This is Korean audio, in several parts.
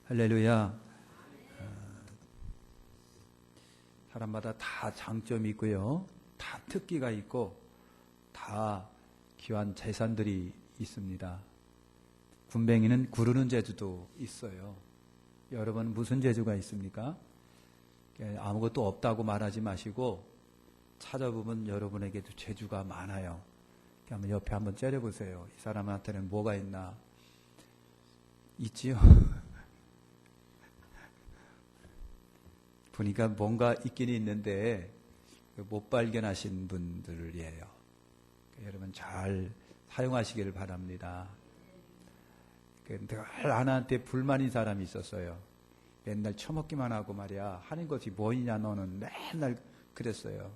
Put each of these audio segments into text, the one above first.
할렐루야. 사람마다 다 장점이 있고요. 다 특기가 있고 다 귀한 재산들이 있습니다. 군뱅이는 구르는 재주도 있어요. 여러분 무슨 재주가 있습니까? 아무것도 없다고 말하지 마시고 찾아보면 여러분에게도 재주가 많아요. 한번 옆에 한번 째려보세요. 이 사람한테는 뭐가 있나? 있지요? 보니까 뭔가 있긴 있는데 못 발견하신 분들이에요. 여러분 잘 사용하시기를 바랍니다. 늘 하나한테 불만인 사람이 있었어요. 맨날 처먹기만 하고 말이야. 하는 것이 뭐이냐 너는 맨날 그랬어요.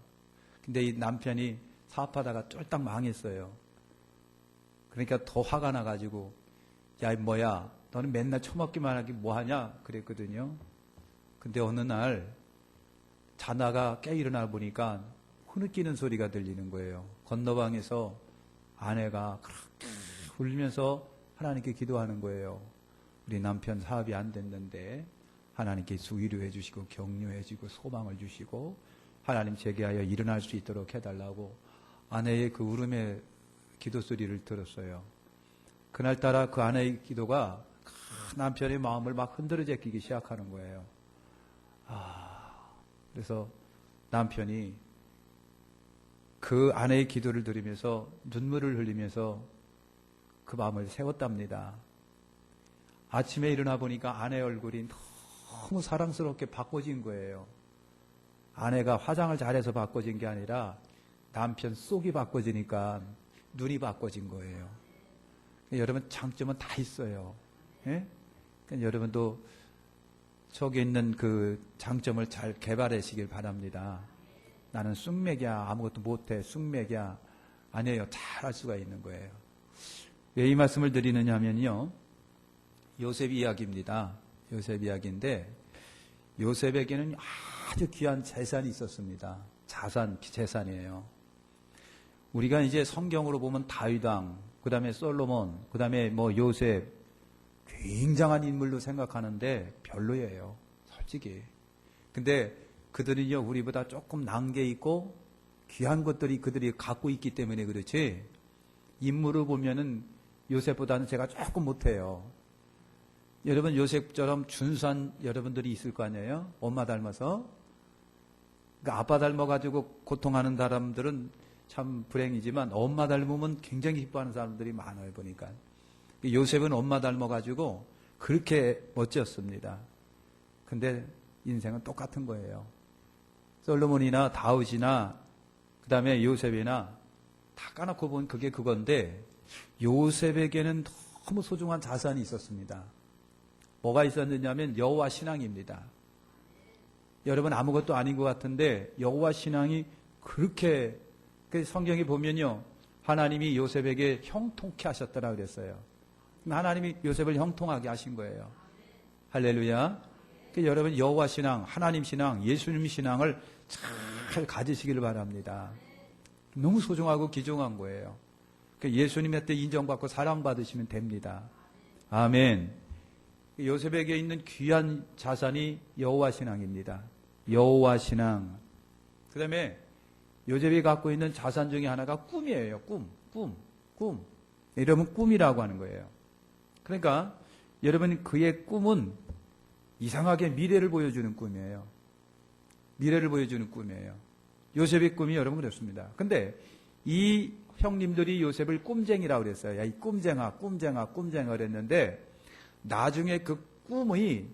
근데 이 남편이 사업하다가 쫄딱 망했어요. 그러니까 더 화가 나가지고 야 뭐야 너는 맨날 처먹기만 하기 뭐하냐 그랬거든요. 근데 어느 날 자다가 깨 일어나 보니까 흐느끼는 소리가 들리는 거예요. 건너방에서 아내가 그렇게 울면서 하나님께 기도하는 거예요. 우리 남편 사업이 안 됐는데 하나님께 위로해 주시고 격려해 주시고 소망을 주시고 하나님 제게 하여 일어날 수 있도록 해달라고 아내의 그 울음의 기도 소리를 들었어요. 그날따라 그 아내의 기도가 남편의 마음을 막 흔들어 제끼기 시작하는 거예요. 그래서 남편이 그 아내의 기도를 들으면서 눈물을 흘리면서 그 마음을 세웠답니다. 아침에 일어나 보니까 아내 얼굴이 너무 사랑스럽게 바꿔진 거예요. 아내가 화장을 잘해서 바꿔진 게 아니라 남편 속이 바꿔지니까 눈이 바꿔진 거예요. 여러분 장점은 다 있어요. 예? 그러니까 여러분도 저기 있는 그 장점을 잘 개발하시길 바랍니다. 나는 쑥맥이야. 아무것도 못해. 쑥맥이야. 아니에요. 잘 할 수가 있는 거예요. 왜 이 말씀을 드리느냐 하면요. 요셉 이야기입니다. 요셉 이야기인데 요셉에게는 아주 귀한 재산이 있었습니다. 재산이에요. 우리가 이제 성경으로 보면 다윗왕, 그 다음에 솔로몬, 그 다음에 요셉, 굉장한 인물로 생각하는데 별로예요. 솔직히. 근데 그들은요, 우리보다 조금 나은 게 있고 귀한 것들이 그들이 갖고 있기 때문에 그렇지, 인물을 보면은 요셉보다는 제가 조금 못해요. 여러분 요셉처럼 준수한 여러분들이 있을 거 아니에요? 엄마 닮아서. 그러니까 아빠 닮아가지고 고통하는 사람들은 참 불행이지만 엄마 닮으면 굉장히 기뻐하는 사람들이 많아요. 보니까. 요셉은 엄마 닮아가지고 그렇게 멋졌습니다. 근데 인생은 똑같은 거예요. 솔로몬이나 다윗이나 그 다음에 요셉이나 다 까놓고 보면 그게 그건데 요셉에게는 너무 소중한 자산이 있었습니다. 뭐가 있었느냐면 여호와 신앙입니다. 여러분 아무것도 아닌 것 같은데 여호와 신앙이 그렇게, 성경에 보면요, 하나님이 요셉에게 형통케 하셨더라 그랬어요. 하나님이 요셉을 형통하게 하신 거예요. 할렐루야. 여러분 여호와 신앙, 하나님 신앙, 예수님 신앙을 잘 가지시기를 바랍니다. 너무 소중하고 귀중한 거예요. 예수님한테 인정받고 사랑받으시면 됩니다. 아멘. 요셉에게 있는 귀한 자산이 여호와 신앙입니다. 여호와 신앙. 그 다음에 요셉이 갖고 있는 자산 중에 하나가 꿈이에요. 꿈. 이러면 꿈이라고 하는 거예요. 그러니까 여러분 그의 꿈은 이상하게 미래를 보여주는 꿈이에요. 미래를 보여주는 꿈이에요. 요셉의 꿈이 여러분 그렇습니다. 근데 이 형님들이 요셉을 꿈쟁이라고 그랬어요. 야, 이 꿈쟁아 그랬는데 나중에 그 꿈이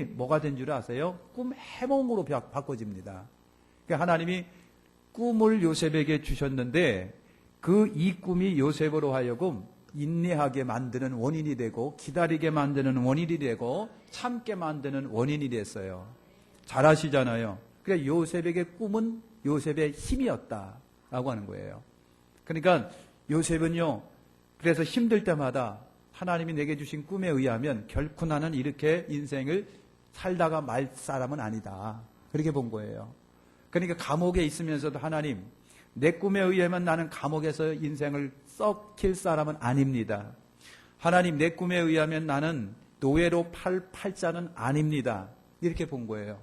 뭐가 된 줄 아세요? 꿈 해몽으로 바꿔집니다. 그러니까 하나님이 꿈을 요셉에게 주셨는데 이 꿈이 요셉으로 하여금 인내하게 만드는 원인이 되고 기다리게 만드는 원인이 되고 참게 만드는 원인이 됐어요. 잘 아시잖아요. 그러니까 요셉에게 꿈은 요셉의 힘이었다라고 하는 거예요. 그러니까 요셉은요, 그래서 힘들 때마다 하나님이 내게 주신 꿈에 의하면 결코 나는 이렇게 인생을 살다가 말 사람은 아니다. 그렇게 본 거예요. 그러니까 감옥에 있으면서도 하나님, 내 꿈에 의하면 나는 감옥에서 인생을 썩힐 사람은 아닙니다. 하나님, 내 꿈에 의하면 나는 노예로 팔 팔자는 아닙니다. 이렇게 본 거예요.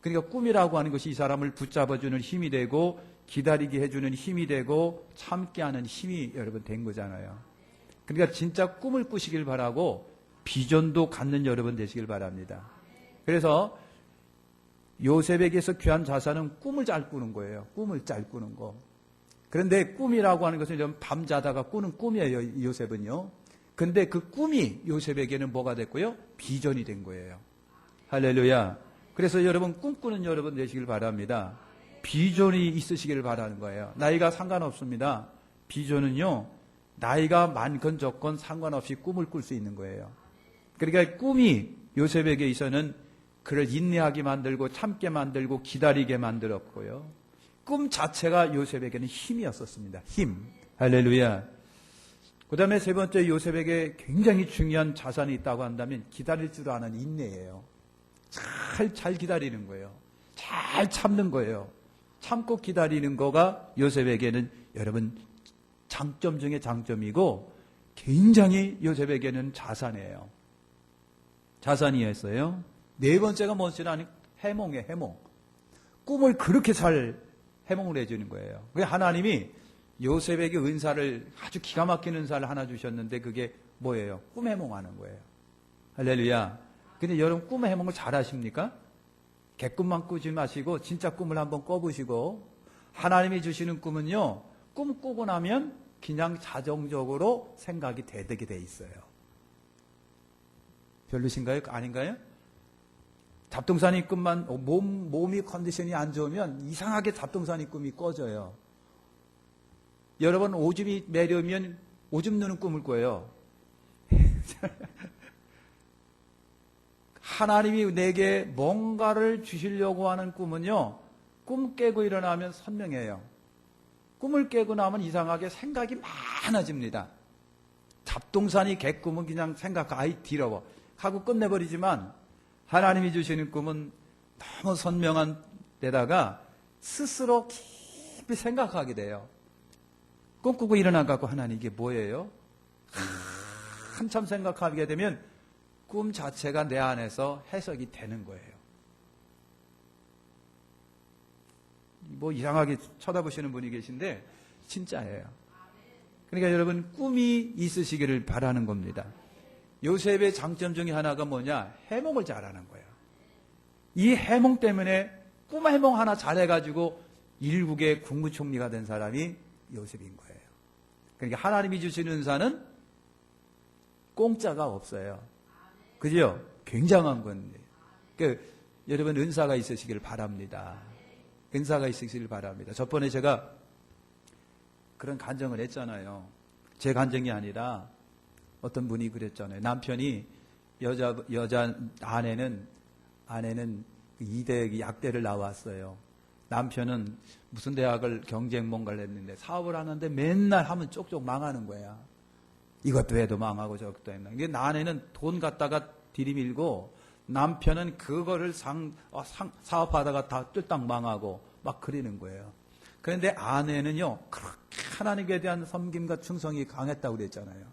그러니까 꿈이라고 하는 것이 이 사람을 붙잡아주는 힘이 되고 기다리게 해주는 힘이 되고 참게 하는 힘이 여러분 된 거잖아요. 그러니까 진짜 꿈을 꾸시길 바라고 비전도 갖는 여러분 되시길 바랍니다. 그래서 요셉에게서 귀한 자산은 꿈을 잘 꾸는 거예요. 꿈을 잘 꾸는 거. 그런데 꿈이라고 하는 것은 밤 자다가 꾸는 꿈이에요. 요셉은요. 근데 그 꿈이 요셉에게는 뭐가 됐고요? 비전이 된 거예요. 할렐루야. 그래서 여러분 꿈꾸는 여러분 되시길 바랍니다. 비전이 있으시길 바라는 거예요. 나이가 상관없습니다. 비전은요, 나이가 많건 적건 상관없이 꿈을 꿀 수 있는 거예요. 그러니까 꿈이 요셉에게 있어서는 그를 인내하게 만들고 참게 만들고 기다리게 만들었고요. 꿈 자체가 요셉에게는 힘이었었습니다. 힘. 할렐루야. 그 다음에 세 번째 요셉에게 굉장히 중요한 자산이 있다고 한다면 기다릴 줄 아는 인내예요. 잘 기다리는 거예요. 잘 참는 거예요. 참고 기다리는 거가 요셉에게는 여러분 장점 중에 장점이고 굉장히 요셉에게는 자산이에요. 자산이었어요. 네 번째가 뭔지는 해몽이에요. 해몽. 꿈을 그렇게 잘 해몽을 해주는 거예요. 하나님이 요셉에게 은사를 아주 기가 막힌 은사를 하나 주셨는데 그게 뭐예요? 꿈 해몽하는 거예요. 할렐루야. 근데 여러분 꿈 해몽을 잘 하십니까? 개꿈만 꾸지 마시고 진짜 꿈을 한번 꿔보시고 하나님이 주시는 꿈은요. 꿈 꾸고 나면 그냥 자동적으로 생각이 되게 돼 있어요. 별로신가요? 아닌가요? 잡동사니 꿈만 몸이 컨디션이 안 좋으면 이상하게 잡동사니 꿈이 꺼져요. 여러분 오줌이 매려면 오줌 누는 꿈을 꿔요. 하나님이 내게 뭔가를 주시려고 하는 꿈은요. 꿈 깨고 일어나면 선명해요. 꿈을 깨고 나면 이상하게 생각이 많아집니다. 잡동사니 개꿈은 그냥 아이 뒤러워 하고 끝내버리지만 하나님이 주시는 꿈은 너무 선명한 데다가 스스로 깊이 생각하게 돼요. 꿈꾸고 일어나갖고 하나님 이게 뭐예요? 한참 생각하게 되면 꿈 자체가 내 안에서 해석이 되는 거예요. 뭐 이상하게 쳐다보시는 분이 계신데 진짜예요. 그러니까 여러분 꿈이 있으시기를 바라는 겁니다. 요셉의 장점 중에 하나가 뭐냐? 해몽을 잘하는 거예요. 이 해몽 때문에 꿈 해몽 하나 잘해가지고 일국의 국무총리가 된 사람이 요셉인 거예요. 그러니까 하나님이 주시는 은사는 공짜가 없어요. 그죠? 굉장한 건데. 그러니까 여러분 은사가 있으시길 바랍니다. 은사가 있으시길 바랍니다. 저번에 제가 그런 간증을 했잖아요. 제 간증이 아니라 어떤 분이 그랬잖아요. 남편이 여자 아내는 이대 약대를 나왔어요. 남편은 무슨 대학을 경쟁 뭔가를 했는데 사업을 하는데 맨날 하면 쪽쪽 망하는 거야. 이것도 해도 망하고 저것도 했나. 이게 아내는 돈 갖다가 들이밀고 남편은 그거를 사업하다가 다 뜰딱 망하고 막 그러는 거예요. 그런데 아내는요, 그렇게 하나님에 대한 섬김과 충성이 강했다고 그랬잖아요.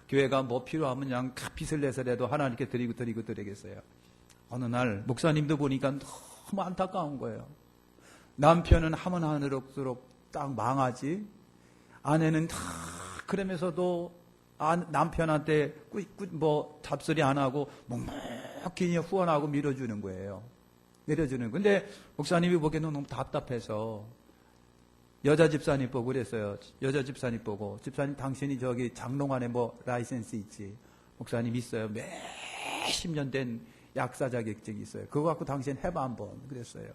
교회가 뭐 필요하면 그냥 빚을 내서라도 하나님께 드리겠어요. 어느 날 목사님도 보니까 너무 안타까운 거예요. 남편은 하면 하늘옥수록 딱 망하지. 아내는 다 그러면서도 남편한테 뭐 잡소리 안 하고 묵묵히 후원하고 밀어주는 거예요. 근데 목사님이 보기에는 너무 답답해서 여자 집사님 보고 그랬어요. 여자 집사님 보고 집사님 당신이 저기 장롱 안에 뭐 라이센스 있지. 목사님 있어요. 몇십 년 된 약사 자격증이 있어요. 그거 갖고 당신 해봐 한번 그랬어요.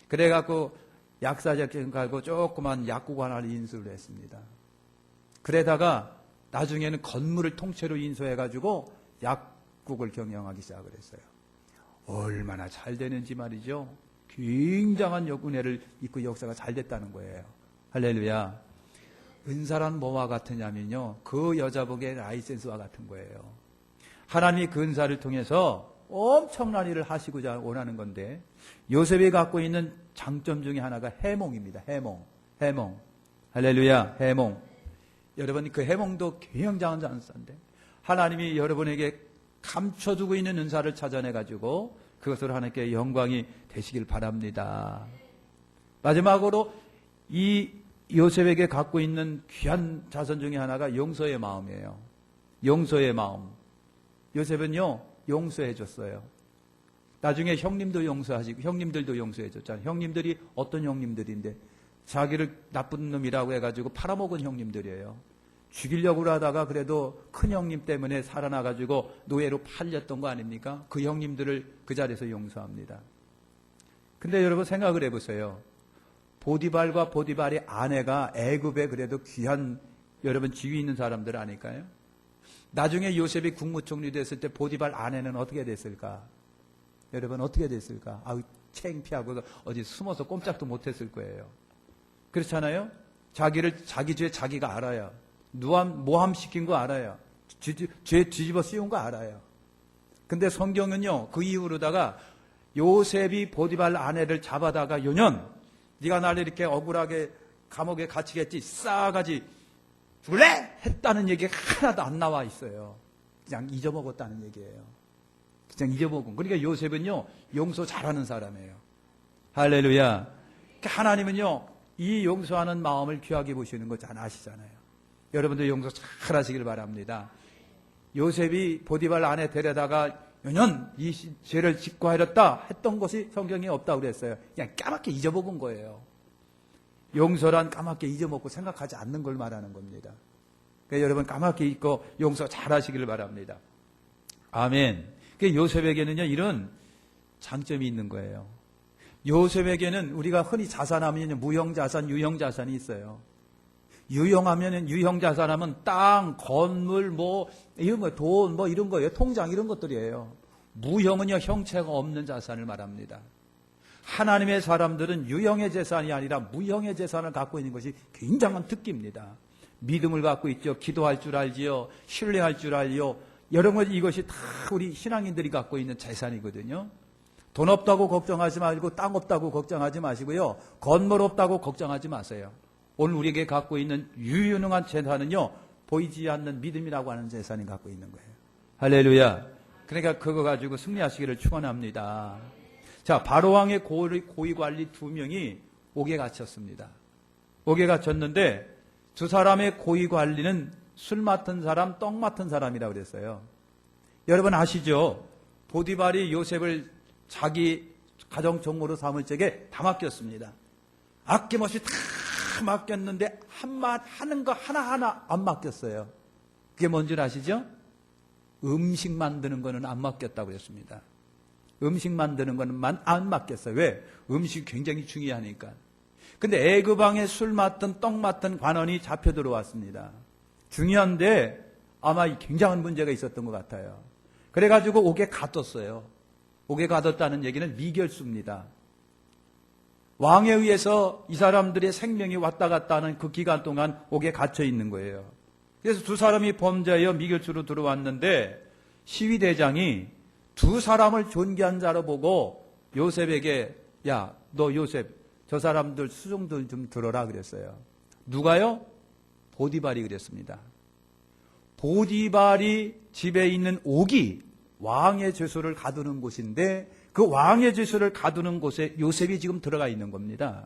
그래갖고 약사 자격증 가지고 조그만 약국 하나를 인수를 했습니다. 그러다가 나중에는 건물을 통째로 인수해가지고 약국을 경영하기 시작을 했어요. 얼마나 잘 되는지 말이죠. 굉장한 은혜를 입고 역사가 잘 됐다는 거예요. 할렐루야. 은사란 뭐와 같으냐면요. 그 여자복의 라이센스와 같은 거예요. 하나님이 그 은사를 통해서 엄청난 일을 하시고자 원하는 건데 요셉이 갖고 있는 장점 중에 하나가 해몽입니다. 해몽. 할렐루야. 해몽. 여러분 그 해몽도 굉장한 잔산데 하나님이 여러분에게 감춰두고 있는 은사를 찾아내가지고 그것으로 하나님께 영광이 되시길 바랍니다. 마지막으로 이 요셉에게 갖고 있는 귀한 자선 중에 하나가 용서의 마음이에요. 용서의 마음. 요셉은요, 용서해줬어요. 나중에 형님도 용서하시고, 형님들도 용서해줬잖아요. 형님들이 어떤 형님들인데, 자기를 나쁜 놈이라고 해가지고 팔아먹은 형님들이에요. 죽이려고 하다가 그래도 큰 형님 때문에 살아나가지고 노예로 팔렸던 거 아닙니까? 그 형님들을 그 자리에서 용서합니다. 근데 여러분 생각을 해보세요. 보디발과 보디발의 아내가 애굽에 그래도 귀한 여러분 지위 있는 사람들 아닐까요? 나중에 요셉이 국무총리 됐을 때 보디발 아내는 어떻게 됐을까? 여러분 어떻게 됐을까? 아우 창피하고 어디 숨어서 꼼짝도 못했을 거예요. 그렇잖아요? 자기 죄 자기가 알아요. 모함시킨 거 알아요. 죄 뒤집어 씌운 거 알아요. 근데 성경은요, 그 이후로다가 요셉이 보디발 아내를 잡아다가 요년, 네가 나를 이렇게 억울하게 감옥에 갇히겠지, 싸가지 죽을래? 했다는 얘기가 하나도 안 나와 있어요. 그냥 잊어먹었다는 얘기예요. 그냥 잊어먹은. 그러니까 요셉은요, 용서 잘하는 사람이에요. 할렐루야. 하나님은요, 이 용서하는 마음을 귀하게 보시는 거 잘 아시잖아요. 여러분들 용서 잘 하시길 바랍니다. 요셉이 보디발 아내 데려다가 연연 이 죄를 짓고 하렸다 했던 것이 성경에 없다고 그랬어요. 그냥 까맣게 잊어먹은 거예요. 용서란 까맣게 잊어먹고 생각하지 않는 걸 말하는 겁니다. 그러니까 여러분 까맣게 잊고 용서 잘 하시길 바랍니다. 아멘. 그러니까 요셉에게는요, 이런 장점이 있는 거예요. 요셉에게는 우리가 흔히 자산하면 무형자산, 유형자산이 있어요. 유형하면은, 유형자산하면 땅, 건물, 이런 거, 돈, 이런 거예요. 통장, 이런 것들이에요. 무형은요, 형체가 없는 자산을 말합니다. 하나님의 사람들은 유형의 재산이 아니라 무형의 재산을 갖고 있는 것이 굉장한 특기입니다. 믿음을 갖고 있죠. 기도할 줄 알지요. 신뢰할 줄 알지요. 여러 가지 이것이 다 우리 신앙인들이 갖고 있는 재산이거든요. 돈 없다고 걱정하지 말고 땅 없다고 걱정하지 마시고요. 건물 없다고 걱정하지 마세요. 오늘 우리에게 갖고 있는 유용한 재산은요, 보이지 않는 믿음이라고 하는 재산이 갖고 있는 거예요. 할렐루야. 그러니까 그거 가지고 승리하시기를 축원합니다. 자, 바로왕의 고위 관리 2명이 옥에 갇혔습니다. 옥에 갇혔는데 두 사람의 고위 관리는 술 맡은 사람, 떡 맡은 사람이라고 그랬어요. 여러분 아시죠? 보디발이 요셉을 자기 가정 종모로 삼을 적에 다 맡겼습니다. 아낌없이 다 맡겼는데 하는 거 하나하나 안 맡겼어요. 그게 뭔지 아시죠? 음식 만드는 거는 안 맡겼다고 그랬습니다. 음식 만드는 거는 안 맡겼어요. 왜? 음식이 굉장히 중요하니까. 근데 애굽왕의 술 맡은 떡 맡은 관원이 잡혀 들어왔습니다. 중요한데 아마 굉장한 문제가 있었던 것 같아요. 그래가지고 옥에 가뒀어요. 옥에 가뒀다는 얘기는 미결수입니다. 왕에 의해서 이 사람들의 생명이 왔다 갔다 하는 그 기간 동안 옥에 갇혀 있는 거예요. 그래서 두 사람이 범죄하여 미결수로 들어왔는데 시위대장이 두 사람을 존귀한 자로 보고 요셉에게 야, 너 요셉 저 사람들 수종들 좀 들어라 그랬어요. 누가요? 보디발이 그랬습니다. 보디발이 집에 있는 옥이 왕의 죄수를 가두는 곳인데 그 왕의 죄수를 가두는 곳에 요셉이 지금 들어가 있는 겁니다.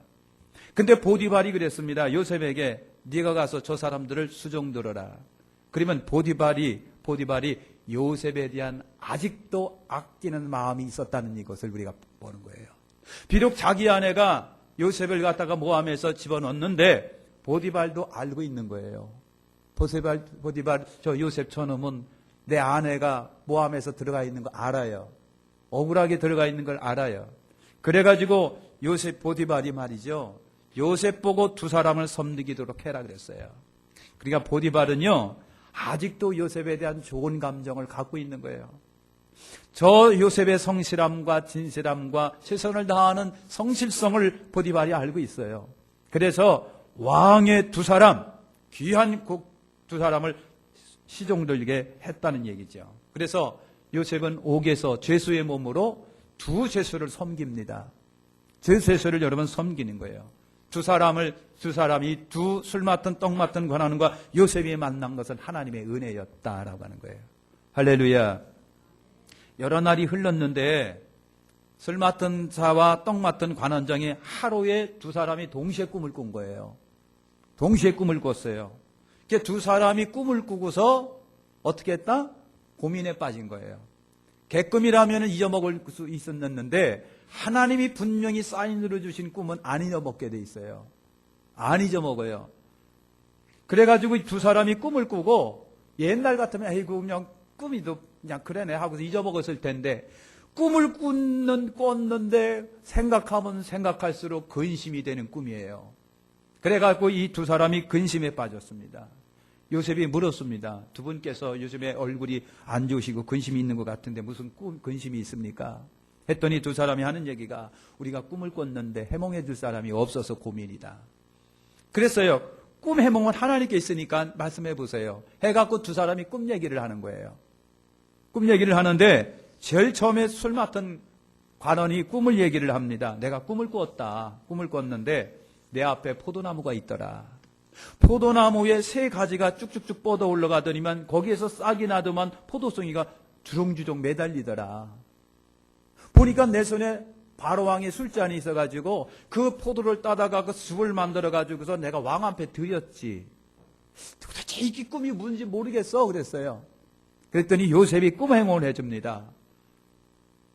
근데 보디발이 그랬습니다. 요셉에게 네가 가서 저 사람들을 수종 들어라. 그러면 보디발이 요셉에 대한 아직도 아끼는 마음이 있었다는 이것을 우리가 보는 거예요. 비록 자기 아내가 요셉을 갖다가 모함해서 집어넣는데 보디발도 알고 있는 거예요. 보디발 저 요셉 저놈은 내 아내가 모함해서 들어가 있는 거 알아요. 억울하게 들어가 있는 걸 알아요. 그래가지고 요셉 보디발이 말이죠. 요셉 보고 두 사람을 섬기도록 해라 그랬어요. 그러니까 보디발은요. 아직도 요셉에 대한 좋은 감정을 갖고 있는 거예요. 저 요셉의 성실함과 진실함과 최선을 다하는 성실성을 보디발이 알고 있어요. 그래서 왕의 두 사람, 귀한 두 사람을 시종들게 했다는 얘기죠. 그래서 요셉은 옥에서 죄수의 몸으로 두 죄수를 섬깁니다. 두 죄수를 여러분 섬기는 거예요. 두 사람이 두 술 맡은 떡 맡은 권한과 요셉이 만난 것은 하나님의 은혜였다라고 하는 거예요. 할렐루야. 여러 날이 흘렀는데 술 맡은 자와 떡 맡은 관원장이 하루에 두 사람이 동시에 꿈을 꾼 거예요. 동시에 꿈을 꿨어요. 두 사람이 꿈을 꾸고서 어떻게 했다? 고민에 빠진 거예요. 개꿈이라면 잊어먹을 수 있었는데 하나님이 분명히 사인으로 주신 꿈은 안 잊어먹게 돼 있어요. 안 잊어먹어요. 그래가지고 두 사람이 꿈을 꾸고 옛날 같으면 아이고 그냥 꿈이도 그냥 그러네 하고서 잊어먹었을 텐데 꿈을 꿨는데 생각하면 생각할수록 근심이 되는 꿈이에요. 그래가지고 이 두 사람이 근심에 빠졌습니다. 요셉이 물었습니다. 두 분께서 요즘에 얼굴이 안 좋으시고 근심이 있는 것 같은데 무슨 근심이 있습니까? 했더니 두 사람이 하는 얘기가 우리가 꿈을 꿨는데 해몽해 줄 사람이 없어서 고민이다. 그랬어요. 꿈 해몽은 하나님께 있으니까 말씀해 보세요. 해갖고 두 사람이 꿈 얘기를 하는 거예요. 꿈 얘기를 하는데 제일 처음에 술 맡은 관원이 꿈을 얘기를 합니다. 내가 꿈을 꿨다. 꿈을 꿨는데 내 앞에 포도나무가 있더라. 포도나무에 세 가지가 쭉쭉쭉 뻗어 올라가더니만 거기에서 싹이 나더만 포도송이가 주렁주렁 매달리더라. 보니까 내 손에 바로왕의 술잔이 있어가지고 그 포도를 따다가 그 숲을 만들어가지고서 내가 왕 앞에 드렸지. 도대체 이 꿈이 뭔지 모르겠어 그랬어요. 그랬더니 요셉이 꿈 해몽을 해줍니다.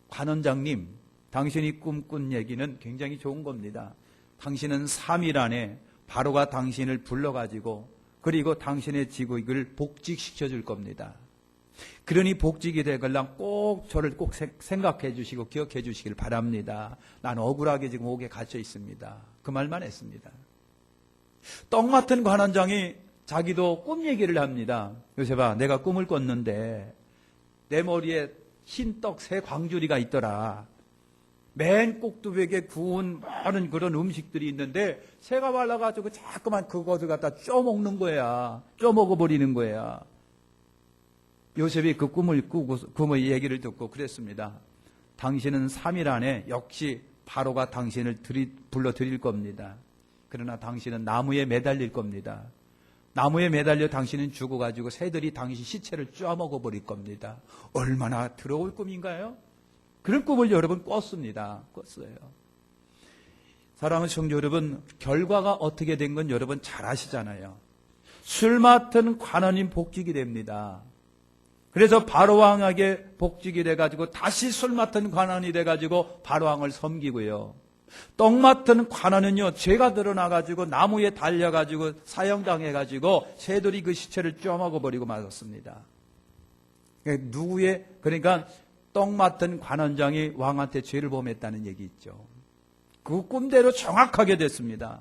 관원장님, 당신이 꿈꾼 얘기는 굉장히 좋은 겁니다. 당신은 3일 안에 바로가 당신을 불러가지고 그리고 당신의 직위를 복직시켜 줄 겁니다. 그러니 복직이 되걸랑 꼭 저를 꼭 생각해 주시고 기억해 주시길 바랍니다. 난 억울하게 지금 옥에 갇혀 있습니다. 그 말만 했습니다. 떡 맡은 관원장이 자기도 꿈 얘기를 합니다. 요셉아, 내가 꿈을 꿨는데 내 머리에 흰 떡 세 광주리가 있더라. 맨 꼭두백에 구운 많은 그런 음식들이 있는데 새가 발라가지고 자꾸만 그것을 갖다 쪼먹는 거야. 쪼먹어버리는 거야. 요셉이 그 꿈을 꾸고 꿈의 얘기를 듣고 그랬습니다. 당신은 3일 안에 역시 바로가 당신을 불러드릴 겁니다. 그러나 당신은 나무에 매달릴 겁니다. 나무에 매달려 당신은 죽어가지고 새들이 당신 시체를 쪼먹어버릴 겁니다. 얼마나 더러울 꿈인가요? 그런 꿈을 여러분 꿨습니다. 꿨어요. 사랑하는 성도 여러분, 결과가 어떻게 된 건 여러분 잘 아시잖아요. 술 맡은 관원인 복직이 됩니다. 그래서 바로왕에게 복직이 돼가지고 다시 술 맡은 관원이 돼가지고 바로왕을 섬기고요. 떡 맡은 관원은요, 죄가 드러나가지고 나무에 달려가지고 사형당해가지고 새들이 그 시체를 쪼먹어버리고 말았습니다. 그러니까 떡 맡은 관원장이 왕한테 죄를 범했다는 얘기 있죠. 그 꿈대로 정확하게 됐습니다.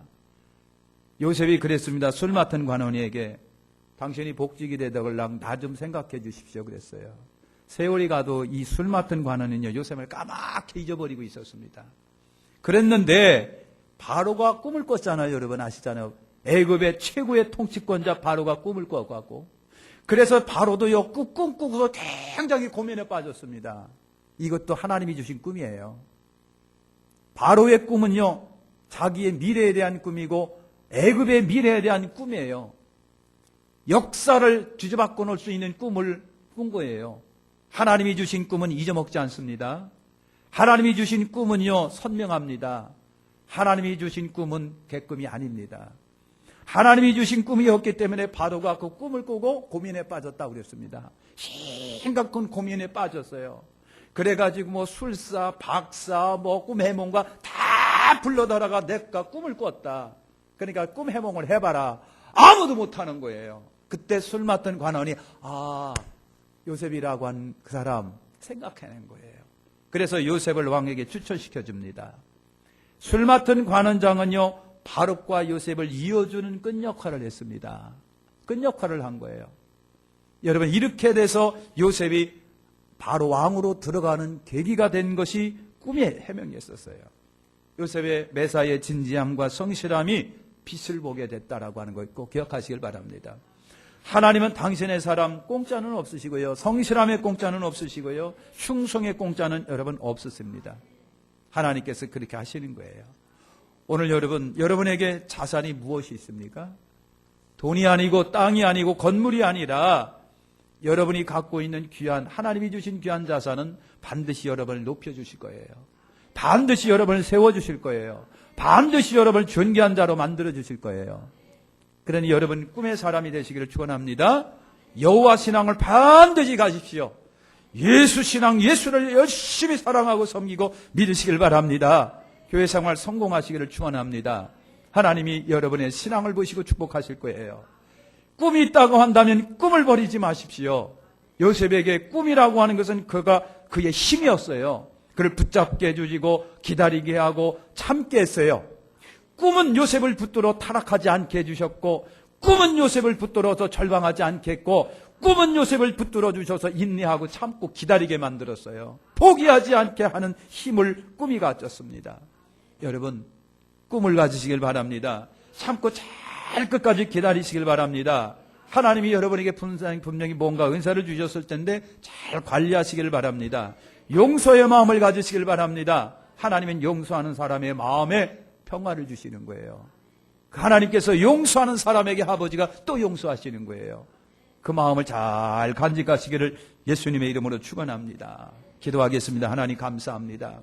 요셉이 그랬습니다. 술 맡은 관원에게 당신이 복직이 되더걸랑 나 좀 생각해 주십시오 그랬어요. 세월이 가도 이 술 맡은 관원은요, 요셉을 까맣게 잊어버리고 있었습니다. 그랬는데 바로가 꿈을 꿨잖아요. 여러분 아시잖아요. 애굽의 최고의 통치권자 바로가 꿈을 꿔갖고 그래서 바로도요 꿈 꾸고서 굉장히 고민에 빠졌습니다. 이것도 하나님이 주신 꿈이에요. 바로의 꿈은요 자기의 미래에 대한 꿈이고 애굽의 미래에 대한 꿈이에요. 역사를 뒤집어 놓을 수 있는 꿈을 꾼 거예요. 하나님이 주신 꿈은 잊어먹지 않습니다. 하나님이 주신 꿈은요 선명합니다. 하나님이 주신 꿈은 개꿈이 아닙니다. 하나님이 주신 꿈이었기 때문에 바로가 그 꿈을 꾸고 고민에 빠졌다고 그랬습니다. 심각한 고민에 빠졌어요. 그래가지고 뭐 술사, 박사, 뭐 꿈 해몽가 다 불러다가 내가 꿈을 꿨다. 그러니까 꿈 해몽을 해봐라. 아무도 못하는 거예요. 그때 술 맡은 관원이 요셉이라고 한 그 사람 생각해낸 거예요. 그래서 요셉을 왕에게 추천시켜 줍니다. 술 맡은 관원장은요 바룩과 요셉을 이어주는 끈 역할을 했습니다. 끈 역할을 한 거예요. 여러분 이렇게 돼서 요셉이 바로 왕으로 들어가는 계기가 된 것이 꿈의 해명이었어요. 요셉의 매사의 진지함과 성실함이 빛을 보게 됐다라고 하는 거 꼭 기억하시길 바랍니다. 하나님은 당신의 사람 공짜는 없으시고요. 성실함의 공짜는 없으시고요. 흉성의 공짜는 여러분 없으십니다. 하나님께서 그렇게 하시는 거예요. 오늘 여러분에게 자산이 무엇이 있습니까? 돈이 아니고 땅이 아니고 건물이 아니라 여러분이 갖고 있는 귀한, 하나님이 주신 귀한 자산은 반드시 여러분을 높여주실 거예요. 반드시 여러분을 세워주실 거예요. 반드시 여러분을 존귀한 자로 만들어주실 거예요. 그러니 여러분 꿈의 사람이 되시기를 축원합니다. 여호와 신앙을 반드시 가십시오. 예수 신앙, 예수를 열심히 사랑하고 섬기고 믿으시길 바랍니다. 교회 생활 성공하시기를 축원합니다. 하나님이 여러분의 신앙을 보시고 축복하실 거예요. 꿈이 있다고 한다면 꿈을 버리지 마십시오. 요셉에게 꿈이라고 하는 것은 그의 힘이었어요. 그를 붙잡게 해주시고 기다리게 하고 참게 했어요. 꿈은 요셉을 붙들어 타락하지 않게 해주셨고, 꿈은 요셉을 붙들어서 절망하지 않게 했고, 꿈은 요셉을 붙들어 주셔서 인내하고 참고 기다리게 만들었어요. 포기하지 않게 하는 힘을 꿈이 가졌습니다. 여러분, 꿈을 가지시길 바랍니다. 참고 잘 끝까지 기다리시길 바랍니다. 하나님이 여러분에게 분명히 뭔가 은사를 주셨을 텐데 잘 관리하시길 바랍니다. 용서의 마음을 가지시길 바랍니다. 하나님은 용서하는 사람의 마음에 평화를 주시는 거예요. 하나님께서 용서하는 사람에게 아버지가 또 용서하시는 거예요. 그 마음을 잘 간직하시기를 예수님의 이름으로 축원합니다. 기도하겠습니다. 하나님 감사합니다.